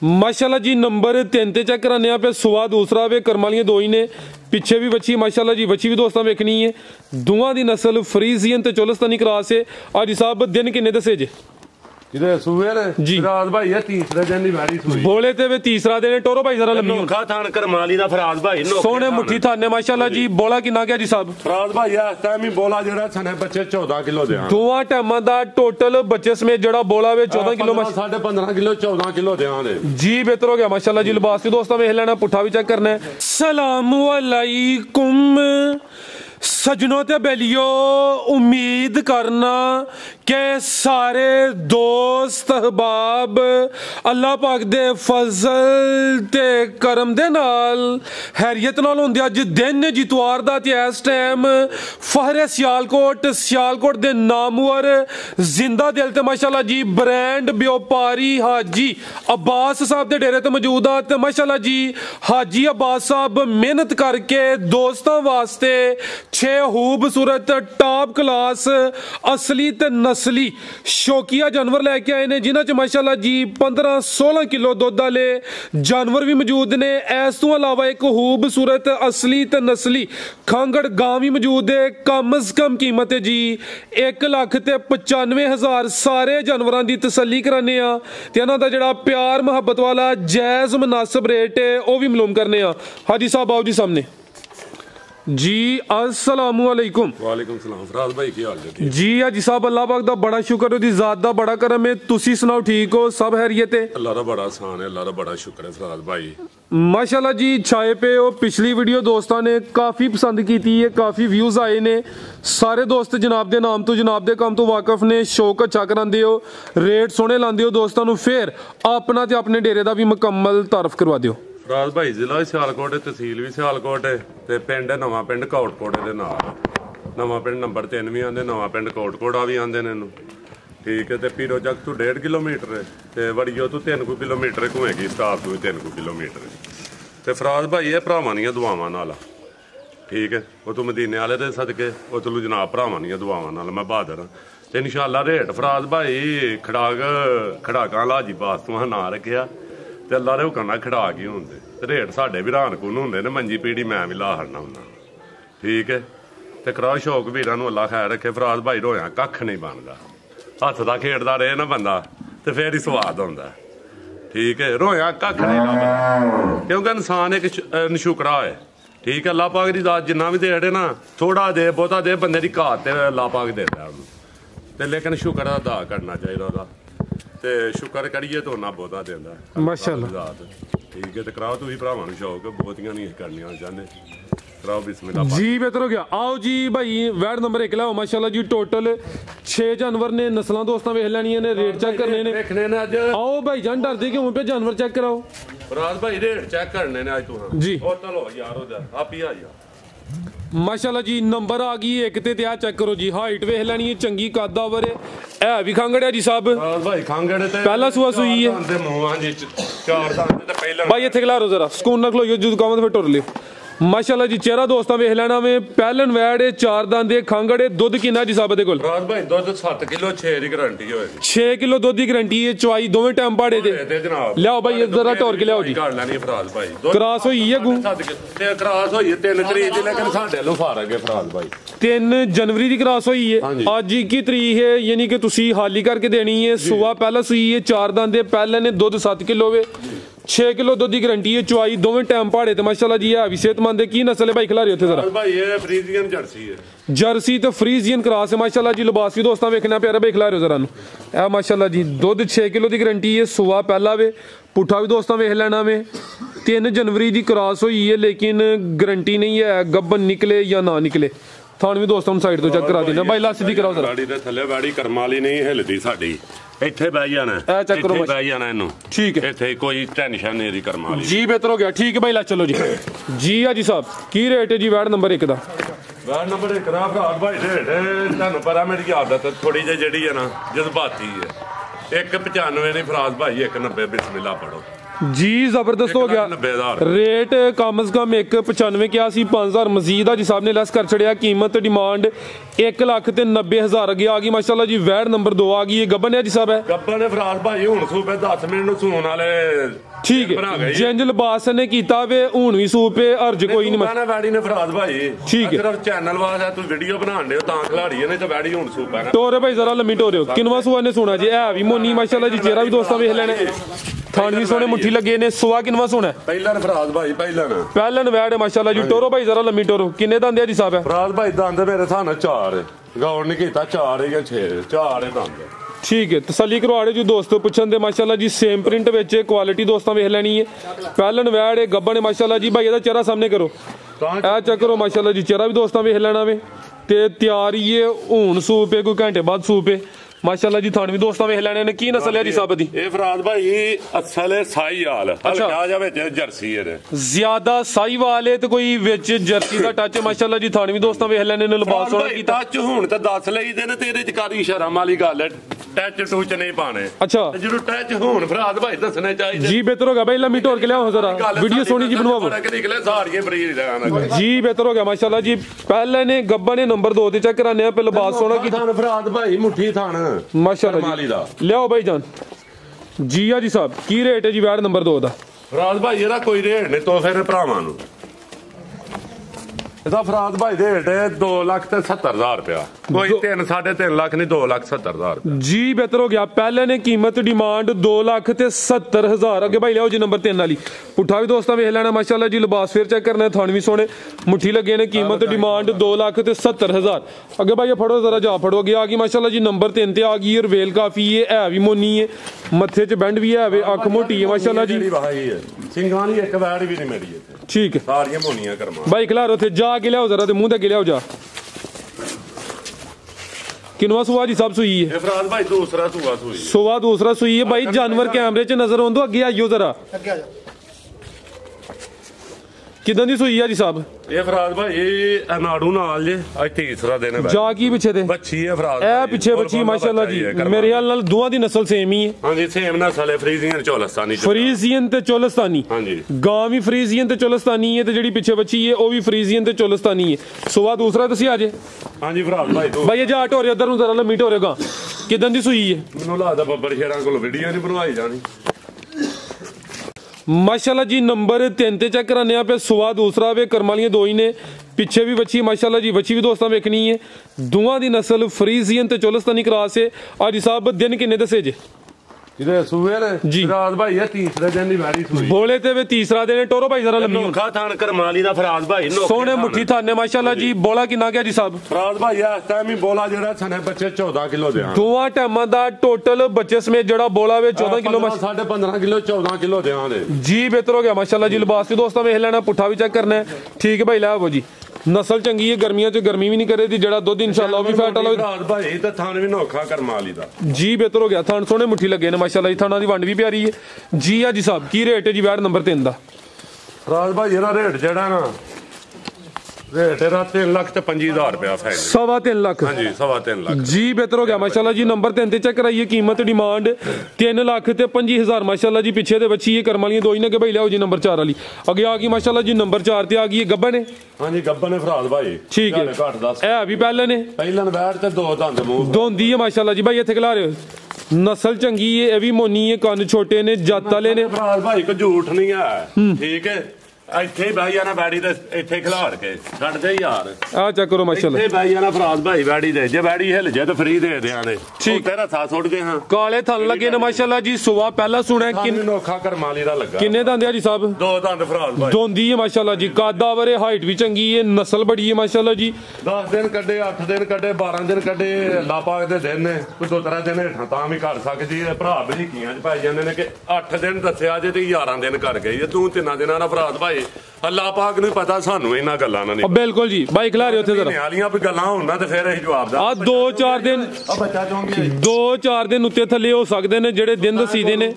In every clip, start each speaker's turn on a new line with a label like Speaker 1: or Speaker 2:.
Speaker 1: माशाल्लाह जी नंबर 3 ते चेक कराने पे सुआ दूसरा वे करम वालियां दो ही ने पिछे भी बच्ची माशाल्लाह जी बच्ची भी दोस्तों वेखनी है दोवां दी नस्ल फ्रीजियन ते चोलस्तानी क्रॉस है। आज साहब दिन किन्ने दसे जे
Speaker 2: जी भाई है तीसरे दिन
Speaker 1: बोले ते वे तीसरा दिन टोरो भाई जरा लंबी
Speaker 2: थान करमाली दा फराज भाई
Speaker 1: सोने मुट्ठी थाने माशाल्लाह जी बोला किन्ना क्या जी साहब
Speaker 2: फराज भाई इस टाइम ही बोला जेड़ा सने बच्चे 14 किलो दे
Speaker 1: दोवां टाइमां दा टोटल बच्चे समेत जेड़ा बोला वे 14 किलो
Speaker 2: 15.5 किलो 14 किलो दे
Speaker 1: जी बेहतर हो गया माशाल्लाह जी लिबास भी दोस्तों वेख लेना पुट्ठा भी चेक करना है। सलाम अलैकुम सजनों ते बेलियो उम्मीद करना के सारे दोस्त अहबाब अल्लाह पाक दे फजल ते करम दे नाल हैरियत नाल होंदे अज दिन जितवार दा ते इस टाइम फहरे सियालकोट दे नामवर जिंदा दिल ते माशाल्लाह जी ब्रांड व्यापारी हाजी अब्बास साहब दे डेरे ते मौजूद आ ते माशाल्लाह जी हाजी अब्बास साहब मेहनत करके दोस्तां वास्ते 6 खूबसूरत टॉप क्लास असली ते नस्ली शौकिया जानवर लेके आए ने जिन्हां च माशाल्लाह जी 15-16 किलो दुध वाले जानवर भी मौजूद ने। इस तो अलावा एक खूबसूरत असली ते नस्ली खांगड़ गां भी मौजूद है। कम अज कम कीमत है जी 1,95,000 सारे जानवरां दी तसल्ली कराने आ ते इन्हां दा जेड़ा प्यार मुहब्बत वाला जायज मुनासिब रेट है वह भी मालूम करने आ। हाजी साहब आओ जी सामने जी अस्सलामु अलैकुम।
Speaker 2: वालेकुम सलाम फराज भाई की हाल है
Speaker 1: जी हाजी साहब अल्लाह पाक दा बड़ा शुक्र है ज़ात दा बड़ा करम है तुसी सुनाओ ठीक हो सब खैरियत है
Speaker 2: अल्लाह दा बड़ा आसान है अल्लाह दा बड़ा शुक्र है फराज भाई
Speaker 1: माशाल्लाह जी छाए पे हो पिछली वीडियो दोस्तों ने काफ़ी पसंद की थी है काफ़ी व्यूज़ आए ने सारे दोस्त जनाब दे नाम तो जनाब दे काम तो वाकफ ने शौक अच्छा करांदे हो रेट सोहने लांदे हो दोस्तों नूं फिर अपना ते अपने डेरे दा भी मुकम्मल तारफ करवा दिओ।
Speaker 2: फराज भाई जिला सियालकोट है तहसील भी सियालकोट है ते पिंड है नवां पिंड कोटकोट दे नाल नवां पिंड नंबर 3 भी आंदे नवां पिंड कोटकोटा भी आंदे ने ठीक है ते पीरो जग तो 1.5 किलोमीटर है ते वड़ियो तो 3 किलोमीटर घुएगी स्टाफ तो 3 किलोमीटर ते फराज भाई ये भरावां दियां दुआवां नाल ठीक है वो तू मदीने वाले दे सदके वो चलो जनाब भरावां दियां दुआवां नाल मैं बहादुर ते इंशाअल्लाह रेट फराज भाई खड़ाकां लाजी पास तो नां रखिया ते अल्लाह दे हुक्म नाल खड़ाक ही होंदे रेट साडे भी रानकून होंदे ने मंजी पीढ़ी मैं भी ला हड़ना हुंदा ठीक है ते कराओ शौक वीरां नूं अल्लाह खैर रखे फराज भाई रोया कख नहीं बनदा हत्थ दा खेडदा रहे ना बंदा ते फिर ही स्वाद हुंदा ठीक है रोया कख नहीं लभदा क्योंकि इंसान एक नशुकड़ा है ठीक है अल्लाह पाक दी ज़ात जिन्ना भी दे ना थोड़ा दे बहुता दे बंदे दी घाट ते अल्लाह पाक देता उन्हें ते लेकिन शुक्र अदा करना चाहिए ओहदा ते शुक्र करिए तो ना बहुता देंदा
Speaker 1: माशाल्लाह
Speaker 2: ठीक है तो कराओ तुम भरावां नूं शौक बहुतियां नहीं करनियां चाहते कराओ बिस्मिल्लाह
Speaker 1: जी बेहतर हो गया आओ जी भाई वैड नंबर 1 लाओ माशाल्लाह जी टोटल 6 जानवर ने नस्लां दोस्तां वेख लैनियां ने रेट चेक करने ने
Speaker 2: देखने ने अज
Speaker 1: आओ भाई जान डरदे क्यों पे जानवर चेक कराओ
Speaker 2: फराज भाई रेट चेक करने ने अज तू
Speaker 1: जी
Speaker 2: ओ चलो यार उधर आप ही आ जा
Speaker 1: माशाल्लाह जी नंबर आ गई एक ते आ चेक करो जी हाइट वेख लैनी है चंगी कदावर है भी खांगड़ है जी साहब
Speaker 2: भाई खांगड़ ते
Speaker 1: पहला सुआ सुई है
Speaker 2: ते मुंहां जी 4 दांत ते पहला
Speaker 1: भाई इत्थे खलारो जरा सुकून ना खलोइयो जो दुकान ते फिर टुर लियो माशाल्लाह जी चेहरा दोस्तां वेख लेना वे पहलन वैड 4 दांत खांगड़ दुध किन्ना जी साहब दे कोल
Speaker 2: फराज भाई दुध 7 किलो 6 दी गारंटी होएगी 6
Speaker 1: किलो दुध दी गारंटी है चवाई दोवें टाइम पाड़े दे
Speaker 2: जनाब
Speaker 1: लियाओ भाई जरा टोर के लियाओ जी
Speaker 2: कर लेनी फराज भाई
Speaker 1: क्रॉस होई है गू
Speaker 2: ते क्रॉस होई 3 तरीक दी लेकिन साडे लो फारग है फराज भाई
Speaker 1: 3 जनवरी की क्रॉस हुई है आज 21 तरीक है यानी कि तुसी हाली करके देनी है सुबह पहला सुई है 4 दांत पहले ने दुध 7 किलो वे 6 किलो दुध की गारंटी है चवाई दोवें टाइम पहाड़े ते माशाल्लाह जी है भी सेहतमंद है की नस्ल है भाई खिला रही होते जरा
Speaker 2: भाई ये फ्रीजियन जर्सी है
Speaker 1: जर्सी तो फ्रीजियन क्रॉस है माशाल्लाह जी लिबास भी दोस्तां वेखना प्यारा भाई खिला रहे हो जरा ए माशाल्लाह जी दुध 6 किलो की गारंटी है सुबह पहला वे पुट्ठा भी दोस्तां वेख लेना वे 3 जनवरी की क्रॉस हुई है लेकिन गारंटी नहीं है गब्बन निकले या ना निकले थान भी दोस्तों साइड तो चेक करा देना भाई ला सीधी कराओ जरा
Speaker 2: गाड़ी दे थल्ले बाड़ी करम वाली नहीं हिलदी साडी ਇੱਥੇ ਬਹਿ ਜਾਣਾ
Speaker 1: ਇਹ ਚੈੱਕ ਕਰੋ
Speaker 2: ਬਹਿ ਜਾਣਾ ਇਹਨੂੰ
Speaker 1: ठीक है
Speaker 2: ਇੱਥੇ ਕੋਈ ਟੈਨਸ਼ਨ ਨਹੀਂ ਇਹਦੀ ਕਰਮ ਵਾਲੀ
Speaker 1: जी बेहतर हो गया ठीक है भाई ला चलो जी जी हाजी साहब की रेट है जी वैड नंबर 1 ਦਾ
Speaker 2: ਵੈਡ ਨੰਬਰ 1 ਦਾ ਭਰਾ ਭਾਈ ਰੇਟ ਤੁਹਾਨੂੰ ਪਤਾ ਮੇਰੀ ਆਦਤ ਥੋੜੀ ਜਿਹੀ ਜਿਹੜੀ ਹੈ ਨਾ ਜਜ਼ਬਾਤੀ ਹੈ 195 ਨਹੀਂ ਫਰਾਜ਼ ਭਾਈ 190 ਬਿਸਮਿਲ੍ਲਾ ਪੜੋ
Speaker 1: जी जबरदस्त हो गया
Speaker 2: 1,90,000
Speaker 1: रेट कम से कम 195 क्या सी 5,000 मजीद आ जी साहब ने लेस कर छड़िया कीमत डिमांड 1,90,000 अगे आ गई माशाल्लाह जी वैड नंबर 2 आ गई है गब्बन है जी साहब है
Speaker 2: गब्बन ने फराज भाई हुन सूपे 10 मिनट ਨੂੰ ਸੂਣ ਵਾਲੇ
Speaker 1: ठीक है जिंज लिबास ने कीता वे हुन भी सूप पे अर्ज कोई नहीं
Speaker 2: मैं वैडी ने फराज भाई
Speaker 1: ठीक है
Speaker 2: सिर्फ चैनल वाला तू वीडियो बनाने दे तां खिलाड़ी ने तो वैडी हुन सूप है
Speaker 1: टोरे भाई जरा लम्मी टोरे किनवा सुआ ने सुना जी है भी मोनी माशाल्लाह जी चेहरा भी दोस्तां वेख लेने थान भी सोने मुट्ठी लगे ने सुआ किनवा सुना
Speaker 2: पहला फराज भाई
Speaker 1: पहलन वैड माशाल्लाह जी टोरो भाई जरा लम्मी टोरो किन्ने दंद है जी साहब है
Speaker 2: फराज भाई दंद मेरे थाने 4 गौर नहीं कीता 4 या 6 4 दंद
Speaker 1: ठीक है तसली करवाड़े जी दोस्तों पुछन दे माशाल्लाह जी सेम प्रिंट विच क्वालिटी दोस्तां वेख लेनी है पहलन वैड है गब्बन है माशाल्लाह जी भाई एदा चेहरा सामने करो ए चेक करो माशाल्लाह जी चेहरा भी दोस्तां वेख लेना वे ते तैयार ही है हुन सूप है कोई घंटे बाद सूप है माशाल्लाह जी थान भी दोस्तां वेख लेने ने की नस्ल है जी साहब दी
Speaker 2: ए फराज भाई असल है साहीवाल हल्का जा विच जर्सी है
Speaker 1: ज्यादा साहीवाल है ते कोई विच जर्सी दा टच माशाल्लाह जी थान भी दोस्तां वेख लेने ने लिबास सोना कीता
Speaker 2: टच हुन ते 10 ਲਈ ਦੇ ਨੇ ਤੇਰੇ ਚ ਕਾਦੀ ਸ਼ਰਮ ਵਾਲੀ ਗੱਲ ਹੈ टच टूच नहीं पाने
Speaker 1: अच्छा
Speaker 2: जरूर टच होन फराज भाई दसने चाहिए
Speaker 1: जी बेहतर होगा भाई लम्मी टोर के लियाओ जरा वीडियो सोनी जी बनवाओ
Speaker 2: निकले सारी फ्री
Speaker 1: जी बेहतर हो गया माशाल्लाह जी पहले ने गब्बा ने नंबर 2 ते चेक कराने पे लिबास सोना की
Speaker 2: थान फराज भाई मुट्ठी थान
Speaker 1: माशाल्लाह जी लियाओ भाई जान जी हां जी साहब की रेट है जी वैड नंबर 2 दा
Speaker 2: फराज भाई ਇਹਦਾ ਕੋਈ ਰੇਟ ਨਹੀਂ ਤੋ ਫਿਰ ਭਰਾਵਾਂ ਨੂੰ ਇਹਦਾ ਫਰਾਜ਼ ਭਾਈ ਦੇ ਰੇਟ 2,70,000 रुपया कोई 3.5 ਲੱਖ नहीं 2,70,000
Speaker 1: जी बेहतर हो गया पहले ने कीमत डिमांड 2,70,000 अगे भाई लियाओ जी नंबर 3 वाली पुठा भी दोस्तां वेख लेना माशाल्लाह जी लिबास फिर चेक करना थान भी सोने मुट्ठी लगे ने कीमत डिमांड 2,70,000 अगे भाई फड़ो जरा जा फड़ो अगे आ गई माशाल्लाह जी नंबर 3 ते आ गई रवेल काफी है भी मोनी है मथे च बैंड भी है अख मोटी है माशाल्लाह जी
Speaker 2: सिंघां दी एक वैड भी नहीं मेरी
Speaker 1: ठीक है
Speaker 2: सारियां मोनियां करमा
Speaker 1: भाई खिलारो थे जा के लियाओ जरा ते मुंह ते लियाओ जा किनवा सुआ जी सब सुई है
Speaker 2: फराज भाई दूसरा
Speaker 1: सुआ दूसरा सुई है भाई जानवर कैमरे च नजर आंदो अगे आइयो जरा किदां दी सुई है जी साहब
Speaker 2: ਇਹ ਫਰਾਜ਼ ਭਾਈ ਇਹ ਨਾੜੂ ਨਾਲ ਜੇ ਅੱਜ ਤੀਸਰਾ ਦਿਨ ਹੈ
Speaker 1: ਜਾ ਕੀ ਪਿੱਛੇ ਤੇ
Speaker 2: ਬੱਚੀ ਹੈ ਫਰਾਜ਼
Speaker 1: ਇਹ ਪਿੱਛੇ ਬੱਚੀ ਮਾਸ਼ਾਅੱਲਾ ਜੀ ਮੇਰੇ ਹਾਲ ਨਾਲ ਦੋਵਾਂ ਦੀ ਨਸਲ ਸੇਮ ਹੀ ਹੈ
Speaker 2: ਹਾਂਜੀ ਸੇਮ ਨਸਲ ਹੈ ਫਰੀਜ਼ੀਅਨ ਚੋਲਸਤਾਨੀ
Speaker 1: ਫਰੀਜ਼ੀਅਨ ਤੇ ਚੋਲਸਤਾਨੀ
Speaker 2: ਹਾਂਜੀ
Speaker 1: ਗਾਂ ਵੀ ਫਰੀਜ਼ੀਅਨ ਤੇ ਚੋਲਸਤਾਨੀ ਹੈ ਤੇ ਜਿਹੜੀ ਪਿੱਛੇ ਬੱਚੀ ਹੈ ਉਹ ਵੀ ਫਰੀਜ਼ੀਅਨ ਤੇ ਚੋਲਸਤਾਨੀ ਹੈ ਸੁਆ ਦੂਸਰਾ ਤੁਸੀਂ ਆ ਜੇ
Speaker 2: ਹਾਂਜੀ ਫਰਾਜ਼ ਭਾਈ
Speaker 1: ਭਾਈ ਇਹ ਜਾ ਢੋਰੇ ਉਧਰ ਨੂੰ ਜ਼ਰਾ ਲੰਮੀ ਢੋਰੇਗਾ ਕਿਦਾਂ ਦੀ ਸੂਈ ਹੈ
Speaker 2: ਮੈਨੂੰ ਲੱਗਦਾ ਬੱਬਰ ਸ਼ੇਰਾਂ ਕੋਲ ਵੀਡੀਓ ਨਹੀਂ ਬਣਵਾਈ ਜਾਣੀ
Speaker 1: माशाल्लाह जी नंबर 3 ते चेक कराने पे सुआ दूसरा वे करमालियां दो ही ने पिछे भी बच्ची माशाल्लाह जी बच्ची भी दोस्तां वेखनी है दोवां दी नस्ल फ्रीजियन ते चोलस्तानी क्रॉस है आज साहब दिन किन्ने दसे जे
Speaker 2: इधर सुवे ने
Speaker 1: जी
Speaker 2: फराज भाई ये तीसरे दिन दी बैठी सुई
Speaker 1: बोले ते वे तीसरा दिन टोरो भाई जरा लम्मी
Speaker 2: नोखा थान करमाली दा फराज भाई
Speaker 1: सोने मुट्ठी थाने माशाल्लाह जी बोला किन्ना गया जी साहब
Speaker 2: फराज भाई इस टाइम ही बोला जेड़ा सने बच्चे 14 किलो दे
Speaker 1: दोवां टाइमां दा टोटल बच्चे समेत जेड़ा बोला वे 14 किलो
Speaker 2: 15.5 किलो 14 किलो देवां दे
Speaker 1: जी बेहतर हो गया माशाल्लाह जी लिबास भी दोस्तों वेख लेना पुठा भी चेक करना है ठीक है भाई ला वो जी नस्ल चंगी है गर्मियां च गर्मी भी नहीं करे दी जेड़ा दुध इंशाल्लाह वो भी फैट वाला
Speaker 2: फराज भाई ते थान भी नोखा करमाली दा
Speaker 1: जी बेहतर हो गया थान सोने मुट्ठी लगे ने माशाल्लाह थाना दी वंड भी प्यारी है जी हां जी साहब की रेट है जी वैड नंबर 3 दा
Speaker 2: फराज भाई ਇਹਦਾ ਰੇਟ ਜਿਹੜਾ ਨਾ रेट है 3,25,000 रुपया फाइनल
Speaker 1: 3.5 लाख
Speaker 2: हाँ जी 3.5 लाख
Speaker 1: जी बेहतर हो गया माशाल्लाह जी नंबर 3 ते चेक कराइए कीमत डिमांड 3,25,000 माशाल्लाह जी पीछे दे बच्ची है करमालियां दो ही ने के भाई लियाओ जी नंबर 4 वाली आगे आ गई माशाल्लाह जी नंबर 4 ते आ गई है गब्बन है
Speaker 2: हाँ जी गब्बन है फराज भाई
Speaker 1: ठीक है ए भी पहले ने
Speaker 2: पहलन बैठ ते दो दंद मुंह
Speaker 1: दोंदी है माशाल्लाह जी भाई इथे खिला रहे हो नस्ल चंगी है ये भी मोनी है कान छोटे ने जत वाले ने
Speaker 2: फराज भाई को झूठ नहीं है ठीक है ਇੱਥੇ ਬਹਿ ਜਾਣਾ ਬੈੜੀ ਤੇ ਇੱਥੇ ਖਿਲਾਰ ਕੇ ਛੱਡ ਦੇ ਯਾਰ
Speaker 1: ਆ ਚੈੱਕ ਕਰੋ ਮਾਸ਼ਾਅੱਲਾ
Speaker 2: ਇੱਥੇ ਬਹਿ ਜਾਣਾ ਫਰਾਜ਼ ਭਾਈ ਬੈੜੀ ਦੇ ਜੇ ਬੈੜੀ ਹਿੱਲ ਜੇ ਤਾਂ ਫਰੀ ਦੇ ਦਿਆਂਗੇ
Speaker 1: ਠੀਕ
Speaker 2: ਤੇਰਾ ਥਾ ਸੁੱਟ ਗਏ ਹਾਂ
Speaker 1: ਕਾਲੇ ਥਲ ਲੱਗੇ ਨੇ ਮਾਸ਼ਾਅੱਲਾ ਜੀ ਸੁਆ ਪਹਿਲਾ ਸੁਣਿਆ
Speaker 2: ਕਿੰਨੇ ਨੋਖਾ ਕਰਮਾਲੀ ਦਾ ਲੱਗਾ
Speaker 1: ਕਿੰਨੇ ਦੰਦ ਆ ਜੀ ਸਾਹਿਬ
Speaker 2: ਦੋ ਦੰਦ ਫਰਾਜ਼ ਭਾਈ
Speaker 1: ਦੋਂਦੀ ਹੈ ਮਾਸ਼ਾਅੱਲਾ ਜੀ ਕਾਦਾ ਵਰੇ ਹਾਈਟ ਵੀ ਚੰਗੀ ਹੈ ਨਸਲ ਬੜੀ ਹੈ ਮਾਸ਼ਾਅੱਲਾ ਜੀ
Speaker 2: 10 ਦਿਨ ਕੱਢੇ 8 ਦਿਨ ਕੱਢੇ 12 ਦਿਨ ਕੱਢੇ ਲਾਪਾਕ ਦੇ ਦਿਨ ਨੇ ਕੋਈ ਦੋ ਤਰ੍ਹਾਂ ਦਿਨ ਹੇਠਾਂ ਤਾਂ ਵੀ ਕਰ ਸਕਦੀ ਹੈ ਭਰਾ ਬਰੀਕੀਆਂ ਚ ਪਾਈ ਜਾਂਦੇ ਨੇ ਕਿ 8 ਦਿਨ ਦੱਸਿਆ ਜੇ ਤੇ 11 ਦਿਨ ਕਰ ਗਈ ਤੂੰ ਤਿੰਨਾਂ ਦਿਨਾਂ ਦਾ ਫਰਾਜ਼ ਭਾਈ ਅੱਲਾਹ ਪਾਕ ਨੂੰ ਪਤਾ ਸਾਨੂੰ ਇਹਨਾਂ ਗੱਲਾਂ ਨਾਲ ਨਹੀਂ
Speaker 1: ਬਿਲਕੁਲ ਜੀ ਬਾਈ ਖਿਲਾ ਰਹੇ ਉੱਥੇ ਜ਼ਰਾ
Speaker 2: ਨਿਆਲੀਆਂ ਵੀ ਗੱਲਾਂ ਹੋਣ ਨਾ ਤੇ ਫਿਰ ਅਸੀਂ ਜਵਾਬ ਦਾ
Speaker 1: ਆ 2-4 ਦਿਨ
Speaker 2: ਆ ਬੱਚਾ ਚਾਹੁੰਗੇ
Speaker 1: 2-4 ਦਿਨ ਉੱਤੇ ਥੱਲੇ ਹੋ ਸਕਦੇ ਨੇ ਜਿਹੜੇ ਦਿਨ ਦਸੀਦੇ ਨੇ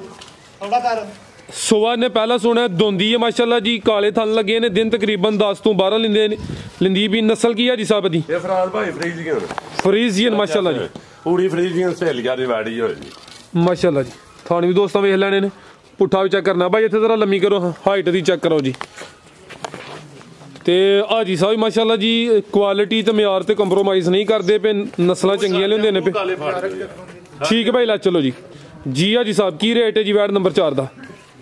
Speaker 3: ਥੋੜਾ ਕਰ
Speaker 1: ਸੁਆ ਨੇ ਪਹਿਲਾ ਸੁਣਿਆ ਦੋਂਦੀ ਹੈ ਮਾਸ਼ਾਅੱਲਾ ਜੀ ਕਾਲੇ ਥਣ ਲੱਗੇ ਨੇ ਦਿਨ ਤਕਰੀਬਨ 10 ਤੋਂ 12 ਲਿੰਦੇ ਨੇ ਲਿੰਦੀ ਵੀ ਨਸਲ ਕੀ ਹੈ ਜੀ ਸਾਹਿਬ ਦੀ
Speaker 2: ਇਹ ਫਰਾਜ਼ ਭਾਈ
Speaker 1: ਫਰੀਜ਼ੀਅਨ ਮਾਸ਼ਾਅੱਲਾ ਜੀ
Speaker 2: ਪੂਰੀ ਫਰੀਜ਼ੀਅਨ ਸਹੇਲੀਆਂ ਦੀ ਵਾੜੀ ਹੋਈ ਜੀ
Speaker 1: ਮਾਸ਼ਾਅੱਲਾ ਜੀ ਥਾਣ ਵੀ ਦੋਸਤਾਂ ਵੇਖ ਲੈਣੇ ਨੇ पुट्ठा भी चेक करना भाई। इत्थे जरा लम्मी करो, हाइट दी चेक करो जी। ते हाजी साहब माशाल्लाह जी क्वालिटी ते म्यार ते कंप्रोमाइज़ नहीं करते पे, नस्लां चंगियां लियांदे ने पे। ठीक है भाई, ला चलो जी हाजी साहब की रेट है जी वैड नंबर 4 दा?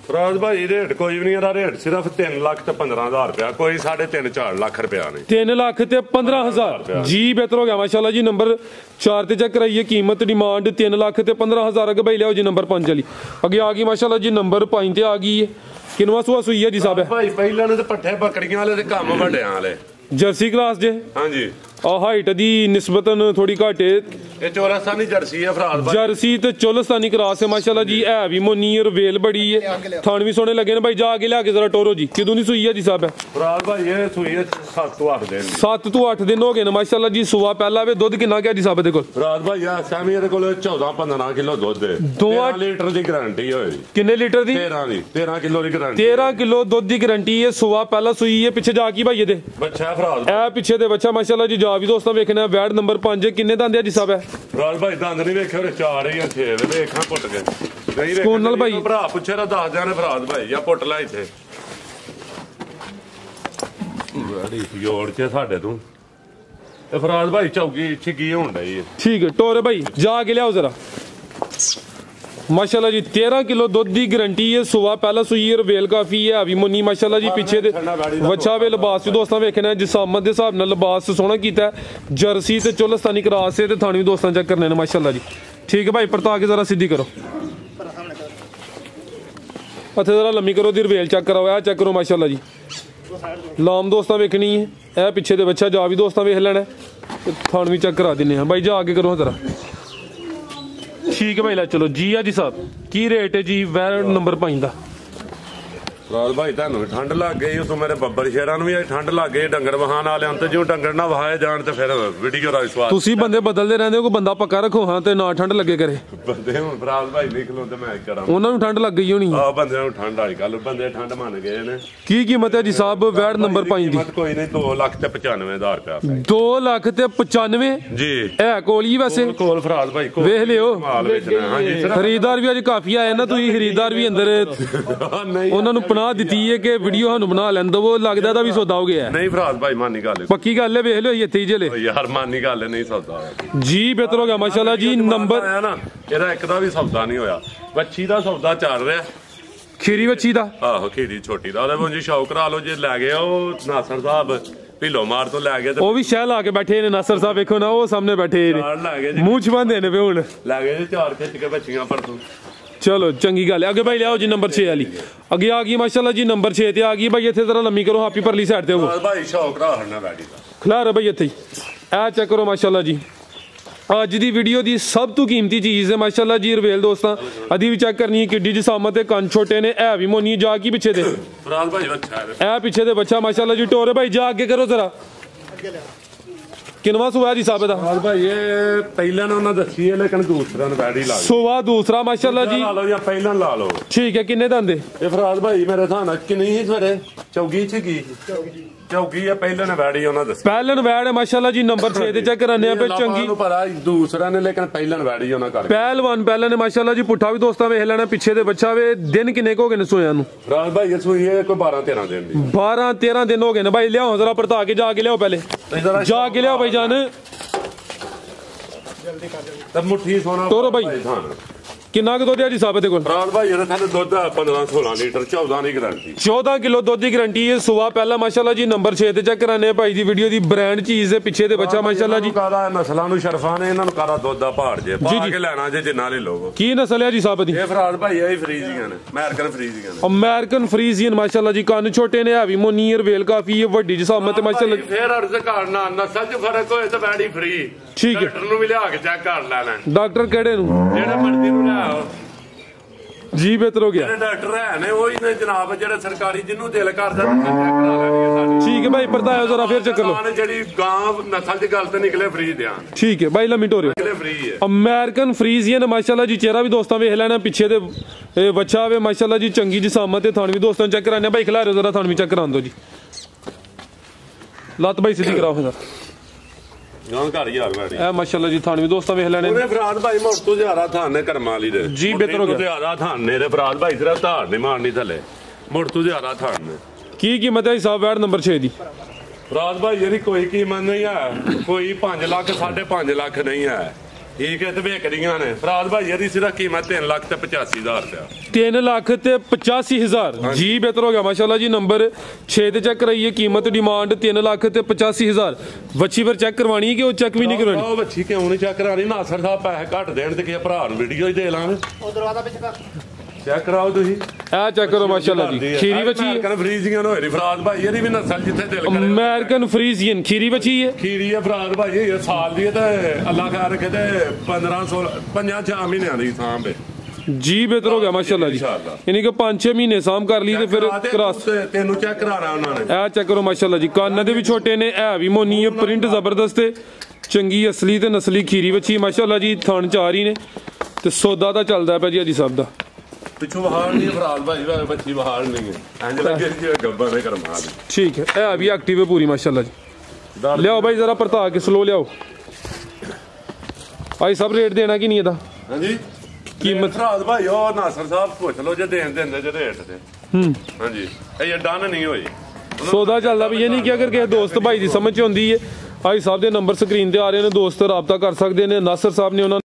Speaker 2: फराज भाई रेट कोई भी नहीं, रेट सिर्फ 3 लाख ते 15,000 रुपया, कोई 3.5-4 लाख रुपया नहीं।
Speaker 1: 3 लाख ते 15,000 जी, बेहतर हो गया माशाल्लाह जी। नंबर 4 ते चेक कराइए, कीमत डिमांड 3 लाख ते 15,000। अगे भाई लियाओ जी नंबर 5 वाली, अगे आ गई माशाल्लाह जी नंबर 5 ते आ गई है। किनवा सुआ सुई है जी साहब?
Speaker 2: भाई पहले ने ते पट्ठे बकरियां वाले ते काम वड्डियां वाले
Speaker 1: जर्सी क्लास जे। हाँ जी, हाइट दी निस्बतन थोड़ी घट है।
Speaker 2: ये चोलस्तानी जर्सी है फराज भाई,
Speaker 1: जर्सी ते चोलस्तानी क्रॉस है माशाल्लाह जी। है भी मोनी और वेल बड़ी है, थान भी सोने लगे ने भाई। जा के लिया के जरा टोरो जी, किदों दी सुई है जी साहब?
Speaker 2: फराज भाई ये सुई है 7 तो 8 दिन।
Speaker 1: 7 तो 8 दिन हो गए ने माशाल्लाह जी। सुआ पहला वे दुध कितना क्या जी साहब दे कोल?
Speaker 2: फराज भाई आ सामी दे कोल 14-15 किलो दुध है, 13 लीटर दी गारंटी होएगी। कितने लीटर दी? 13 किलो दी गारंटी। 13
Speaker 1: किलो दुध दी गारंटी है। सुआ पहला सुई है, पिछे जाकी भाई दे
Speaker 2: बच्चा फराज
Speaker 1: ए पिछे दे बच्चा माशाल्लाह जी। जा भी दोस्तों वेखना वैड नंबर 5 किन्ने दंद है जी साहब?
Speaker 2: फराज भाई दंद नहीं वेखे, 4 या 6 वेखा पुट के नहीं
Speaker 1: कौन नाल भाई
Speaker 2: भरा पुछे दा दस जाने फराज भाई या पुट ला इथे बड़ी जोड़ के साडे तू ते फराज भाई चौकी छिकी होण डई है।
Speaker 1: ठीक है टोरे भाई जा के लियाओ जरा माशाल्लाह जी। 13 किलो दुध की गारंटी है। सुबह पहला सुई और वेल काफी है, अभी मुन्नी माशाल्लाह जी। पीछे दे बच्चा वे लिबास भी दोस्तों वेखना जिसामत के हिसाब नाल लिबास सोहना कीता है। जर्सी ते चोलस्तानी क्रॉस है ते थाने भी दोस्तों चेक करने ने माशाल्लाह जी। ठीक है भाई, परता के जरा सीधी करो, हथे जरा लम्मी करो, दी वेल चेक कराओ, ए चेक करो माशाल्लाह जी। लाम दोस्तों वेखनी है, ए पिछे दे बच्चा जा भी दोस्तों वेख लेना, थान भी चेक करा देने भाई। जा आगे करो जरा। ठीक है भाई, ला चलो जी। जी साहब की रेट है जी वैड नंबर 5 दा?
Speaker 2: फराज भाई तुहानू ठंड लग गई, उस मेरे बब्बर शेरां नूं भी ठंड लग गई, डंगर वहान वाले अंत जो डंगर ना वहाए जान ते फिर वीडियो दा विश्वास
Speaker 1: तुसी बंदे बदलदे रहंदे हो, कोई बंदा पक्का रखो हां ते ना ठंड लगे करे।
Speaker 2: बंदे हुण फराज भाई निक लोंदे मैं करा
Speaker 1: उन्हां नूं ठंड लग गई होनी
Speaker 2: आ बंदे नूं ठंड आई गल, बंदे ठंड मान गए ने।
Speaker 1: की कीमत है जी साहब वैड नंबर 5 दी?
Speaker 2: कीमत कोई नहीं 2,95,000 रुपया।
Speaker 1: 2,95,000
Speaker 2: जी
Speaker 1: है कोल ही वैसे
Speaker 2: कोल फराज भाई कोल
Speaker 1: वेख लियो।
Speaker 2: माल बेचना हां जी,
Speaker 1: खरीदार भी अज काफी आए ना, तुसी खरीदार भी अंदर उन्हां नूं पनाह दित्ती है कि वीडियो ਸਾਨੂੰ ਬਣਾ ਲੈਣ ਦੋ, ਉਹ ਲੱਗਦਾ ਦਾ ਵੀ ਸੌਦਾ ਹੋ ਗਿਆ
Speaker 2: ਨਹੀਂ ਫਰਾਜ਼ ਭਾਈ ਮਾਨੀ ਗੱਲ
Speaker 1: ਪੱਕੀ ਗੱਲ ਹੈ। ਵੇਖ ਲਿਓ ਇੱਥੇ ਹੀ ਜਲੇ
Speaker 2: ਯਾਰ ਮਾਨੀ ਗੱਲ ਨਹੀਂ ਸੌਦਾ ਹੋਇਆ
Speaker 1: ਜੀ। ਬਿਹਤਰ ਹੋ ਗਿਆ ਮਾਸ਼ਾਅੱਲਾ ਜੀ। ਨੰਬਰ
Speaker 2: ਆਇਆ ਨਾ ਇਹਦਾ ਇੱਕ ਦਾ ਵੀ ਸੌਦਾ ਨਹੀਂ ਹੋਇਆ, ਬੱਚੀ ਦਾ ਸੌਦਾ ਚੱਲ ਰਿਹਾ,
Speaker 1: ਖੀਰੀ ਬੱਚੀ ਦਾ।
Speaker 2: ਆਹੋ ਖੀਰੀ ਛੋਟੀ ਦਾ ਉਹਦੇ ਮੁੰਜੀ ਸ਼ੌਕ ਕਰਾ ਲਓ ਜੇ ਲੈ ਗਏ ਉਹ ਨਾਸਰ ਸਾਹਿਬ ਢਿੱਲੋ ਮਾਰ ਤੋਂ ਲੈ ਗਏ ਤੇ
Speaker 1: ਉਹ ਵੀ ਸ਼ਹਿ ਲਾ ਕੇ ਬੈਠੇ ਨੇ ਨਾਸਰ ਸਾਹਿਬ, ਵੇਖੋ ਨਾ ਉਹ ਸਾਹਮਣੇ ਬੈਠੇ ਨੇ,
Speaker 2: ਲੈ ਗਏ ਜੀ
Speaker 1: ਮੂੰਹ ਛਵਾਂਦੇ ਨੇ ਵੇ ਹੁਣ
Speaker 2: ਲੈ ਗਏ ਜੀ 4 ਖਿੱਚ ਕੇ ਬੱਚੀਆਂ ਪਰਸੋਂ।
Speaker 1: चलो चंगी गल है। अगे भाई लियाओ जी नंबर 6 वाली, अगे आ गई माशाल्लाह जी नंबर 6 ते आ गई भाई। इत्थे जरा लम्मी करो, हापी परली साइड ते हो
Speaker 2: भाई शौक रहा बैठी
Speaker 1: खिलार भाई इत्थे ए चेक करो माशाल्लाह जी। अज दी वीडियो दी सब तो कीमती चीज है माशाल्लाह जी रवेल दोस्तां। अदी भी चेक करनी है किड्डी जिसामत है, कन छोटे ने, है भी मोनी। जा की पिछे दे
Speaker 2: फराज भाई अच्छा है,
Speaker 1: ए पिछे दे बच्चा माशाल्लाह जी। टोरे भाई जा आगे करो जरा। किनवा सुआ जी साहब दा?
Speaker 2: भाई ये पहले ने उन्होंने दसी है लेकिन दूसरा ने बैडी ला
Speaker 1: सुआ दूसरा माशाल्लाह जी।
Speaker 2: ला लो या पहला ला लो।
Speaker 1: ठीक है, किन्ने दंदे
Speaker 2: ये फराज भाई मेरे थाना कि नहीं ही सरे चौकी छिकी चौकी है, पहले ने बैडी उन्होंने दसी
Speaker 1: पहलन वैड है माशाल्लाह जी। नंबर 6 ते चेक कराने पे चंगी
Speaker 2: पर दूसरा ने लेकिन पहलन बैडी उन्होंने कर
Speaker 1: पहलवान पहले ने माशाल्लाह जी। पुट्ठा भी दोस्तां वेख लेना, पिछे दे बच्चा वे। दिन किन्ने को हो गए ने सोया नु?
Speaker 2: फराज भाई ये सुई है कोई 12-13 दिन दी।
Speaker 1: 12-13 दिन हो गए ने भाई। लियाओ जरा परता के, जाके लियाओ पहले, जाके लियाओ भाई जान।
Speaker 2: तब मुट्ठी सोना
Speaker 1: तोरो भाई किन्ना के दुध है जी साहब दे कोल?
Speaker 2: फराज भाई ये थाने दुध 15-16 लीटर 14 की गारंटी
Speaker 1: 14 किलो दुध की गारंटी है। सुबह पहला माशाल्लाह जी। नंबर 6 ते चेक कराने भाई दी वीडियो दी ब्रांड चीज है। पिछे दे बच्चा माशाल्लाह जी।
Speaker 2: कादा नस्लां नु शरफा ने इन्हां नु कादा दुध दा पहाड़ जे पा के लेना जे जिन्ना ले लोग।
Speaker 1: की नस्ल है जी साहब दी?
Speaker 2: ये फराज भाई यही फ्रीजियन है, अमेरिकन फ्रीजियन है।
Speaker 1: अमेरिकन फ्रीजियन माशाल्लाह जी। कान छोटे ने, हैवी मोनीर वेल काफी है, वड्डी जिसामत है माशाल्लाह।
Speaker 2: फिर अर्ज करना नस्ल च फर्क होए ते बैडी फ्री।
Speaker 1: ठीक है,
Speaker 2: डॉक्टर नु भी लिया के चेक कर लेना।
Speaker 1: डॉक्टर केड़े नु?
Speaker 2: जेड़े मर्जी नु ले आओ
Speaker 1: जी। बेहतर हो गया।
Speaker 2: डॉक्टर है ने वही ने जनाब जेड़े सरकारी जिन्नू दिल करदा चेक करा लेनी है।
Speaker 1: ठीक है भाई, परतायो जरा फिर चेक कर लो।
Speaker 2: जेड़ी गांव नस्ल दी गल ते निकले फ्री ध्यान।
Speaker 1: ठीक है भाई, लम्मी टोरे
Speaker 2: निकले फ्री है।
Speaker 1: अमेरिकन फ्रीजियन माशाल्लाह जी। चेहरा भी दोस्तां वेख लेना, पिछे दे बच्चा वे माशाल्लाह जी। चंगी जिसामत है, थान भी दोस्तां चेक कराने भाई। खिलारे जरा थान भी चेक करा दो जी। लत भाई सीधी कराओ जरा।
Speaker 2: ਗਾਂ ਘਰ ਹੀ ਹਾਲ ਬੈਠੀ
Speaker 1: ਇਹ ਮਾਸ਼ਾਅੱਲਾ ਜੀ ਥਾਣ ਵੀ ਦੋਸਤਾਂ ਵੇਖ ਲੈਣੇ
Speaker 2: ਉਹਨੇ ਫਰਾਦ ਭਾਈ ਮੁੜ ਤੋਂ ਜ਼ਿਆਦਾ ਥਾਨ ਨੇ ਕਰਮਾਂ ਵਾਲੀ ਦੇ
Speaker 1: ਜੀ, ਬਿਹਤਰ ਹੋ ਗਿਆ।
Speaker 2: ਜ਼ਿਆਦਾ ਥਾਨ ਨੇ ਤੇ ਫਰਾਦ ਭਾਈ ਸਿਰਫ ਧਾਰ ਨਹੀਂ ਮਾਰਨੀ ਥੱਲੇ ਮੁੜ ਤੋਂ ਜ਼ਿਆਦਾ ਥਾਨ ਨੇ।
Speaker 1: ਕੀ ਕੀਮਤ ਹੈ ਹਿਸਾਬ ਵੈੜ ਨੰਬਰ 6 ਦੀ?
Speaker 2: ਫਰਾਦ ਭਾਈ ਇਹਦੀ ਕੋਈ ਕੀਮਤ ਨਹੀਂ ਹੈ, ਕੋਈ 5 ਲੱਖ 5.5 ਲੱਖ ਨਹੀਂ ਹੈ, ਠੀਕ ਹੈ। ਤੇ ਵੇਚਦੀਆਂ ਨੇ ਫਰਾਦ ਭਾਈ ਇਹਦੀ ਸਿਰਫ ਕੀਮਤ 3 ਲੱਖ ਤੇ 85,000 ਰੁਪਇਆ।
Speaker 1: 3 ਲੱਖ ਤੇ 85,000 ਜੀ, ਬਿਹਤਰ ਹੋ ਗਿਆ ਮਾਸ਼ਾਅੱਲਾ ਜੀ। ਨੰਬਰ 6 ਤੇ ਚੈੱਕ ਕਰਾਈਏ, ਕੀਮਤ ਡਿਮਾਂਡ 3 ਲੱਖ ਤੇ 85,000। ਵੱਛੀ ਫਿਰ ਚੈੱਕ ਕਰਵਾਣੀ ਹੈ ਕਿ ਉਹ ਚੈੱਕ ਵੀ ਨਹੀਂ ਕਰਵਾਣੀ?
Speaker 2: ਉਹ ਵੱਛੀ ਕਿਉਂ ਨਹੀਂ ਚੈੱਕ ਕਰਾਣੀ? ਨਾਸਰ ਸਾਹਿਬ ਪੈਸੇ ਘੱਟ ਦੇਣ ਤੇ ਕਿਸੇ ਭਰਾ ਨੂੰ ਵੀਡੀਓ ਹੀ ਦੇ ਲਾਂਗੇ।
Speaker 3: ਉਹ ਦਰਵਾਜ਼ਾ ਵਿੱਚ ਕਰ
Speaker 2: ਚੈੱਕ ਕਰਾਓ ਤੁਸੀਂ,
Speaker 1: ਇਹ ਚੈੱਕ ਕਰੋ ਮਾਸ਼ਾਅੱਲਾ ਜੀ। ਖੀਰੀ ਵੱਛੀ ਹੈ,
Speaker 2: ਅਮਰੀਕਨ ਫਰੀਜ਼ੀਅਨ ਹੋਏ ਫਰਾਦ ਭਾਈ ਇਹਦੀ ਵੀ ਨਸਲ ਜਿੱਥੇ ਦਿਲ ਕਰੇ।
Speaker 1: ਅਮਰੀਕਨ ਫਰੀਜ਼ੀਅਨ ਖੀਰੀ ਵੱਛੀ ਹੈ।
Speaker 2: ਖੀਰੀ ਹੈ ਫਰਾਦ ਭਾਈ, ਇਹ ਸਾਲ ਦੀ ਹੈ ਤੇ ਅੱਲਾ ਖੈਰ ਰੱਖੇ ਤੇ 15-16 5-6 ਮਹੀਨਿਆਂ ਦੀ ਸਾਂਭ ਹੈ
Speaker 1: ਜੀ, ਬਿਹਤਰ ਹੋ ਗਿਆ ਮਾਸ਼ਾਅੱਲਾ ਜੀ। ਯਾਨੀ ਕਿ 5-6 ਮਹੀਨੇ ਸਾਂਭ ਕਰ ਲਈ ਤੇ ਫਿਰ ਕਰਾਸ
Speaker 2: ਤੈਨੂੰ ਚੈੱਕ ਕਰਾਣਾ ਉਹਨਾਂ ਨੇ।
Speaker 1: ਇਹ ਚੈੱਕ ਕਰੋ ਮਾਸ਼ਾਅੱਲਾ ਜੀ। ਕੰਨ ਦੇ ਵੀ ਛੋਟੇ ਨੇ, ਇਹ ਵੀ ਮੋਨੀ ਹੈ, ਪ੍ਰਿੰਟ ਜ਼ਬਰਦਸਤ ਹੈ, ਚੰਗੀ ਅਸਲੀ ਤੇ ਨਸਲੀ ਖੀਰੀ ਵੱਛੀ ਮਾਸ਼ਾਅੱਲਾ ਜੀ। ਥਣ ਚਾਰ ਹੀ ਨੇ ਤੇ ਸੌਦਾ ਤਾਂ ਚੱਲਦਾ ਪਿਆ ਜੀ ਅਜੀ ਸਾਹਿਬ ਦਾ।
Speaker 2: ਪਿੱਛੋਂ ਬਹਾਰ ਨਹੀਂ ਫਰਾਦ ਭਾਈ, ਬੱਚੀ ਬਹਾਰ ਨਹੀਂ ਹੈ, ਇੰਜ ਲੱਗੇ ਜਿਵੇਂ ਗੱਬਾਂ ਦੇ ਕਰਮਾ ਦੀ।
Speaker 1: ਠੀਕ ਹੈ, ਇਹ ਵੀ ਐਕਟਿਵ ਹੈ ਪੂਰੀ ਮਾਸ਼ਾਅੱਲਾ ਜੀ। ਲਿਆਓ ਭਾਈ ਜ਼ਰਾ ਪਰਤਾ ਕੇ ਸਲੋ ਲਿਆਓ। ਭਾਈ ਸਭ ਰੇਟ ਦੇਣਾ ਕਿ ਨਹੀਂ ਇਹਦਾ?
Speaker 2: ਹਾਂਜੀ
Speaker 1: ਕੀਮਤ
Speaker 2: ਫਰਾਦ ਭਾਈ ਉਹ ਨਾਸਰ ਸਾਹਿਬ ਪੁੱਛ ਲਓ ਜੇ ਦੇਣ ਦਿੰਦੇ ਜੇ ਰੇਟ ਤੇ। ਹਾਂਜੀ ਇਹ ਡਨ ਨਹੀਂ ਹੋਈ,
Speaker 1: ਸੌਦਾ ਚੱਲਦਾ ਵੀ। ਇਹ ਨਹੀਂ ਕਿ ਅਗਰ ਕਿਸੇ ਦੋਸਤ ਭਾਈ ਦੀ ਸਮਝ ਚ ਹੁੰਦੀ ਹੈ, ਭਾਈ ਸਾਹਿਬ ਦੇ ਨੰਬਰ ਸਕਰੀਨ ਤੇ ਆ ਰਹੇ ਨੇ, ਦੋਸਤ ਰਾਬਤਾ ਕਰ ਸਕਦੇ ਨੇ। ਨਾਸਰ ਸਾਹਿਬ ਨੇ ਉਹਨਾਂ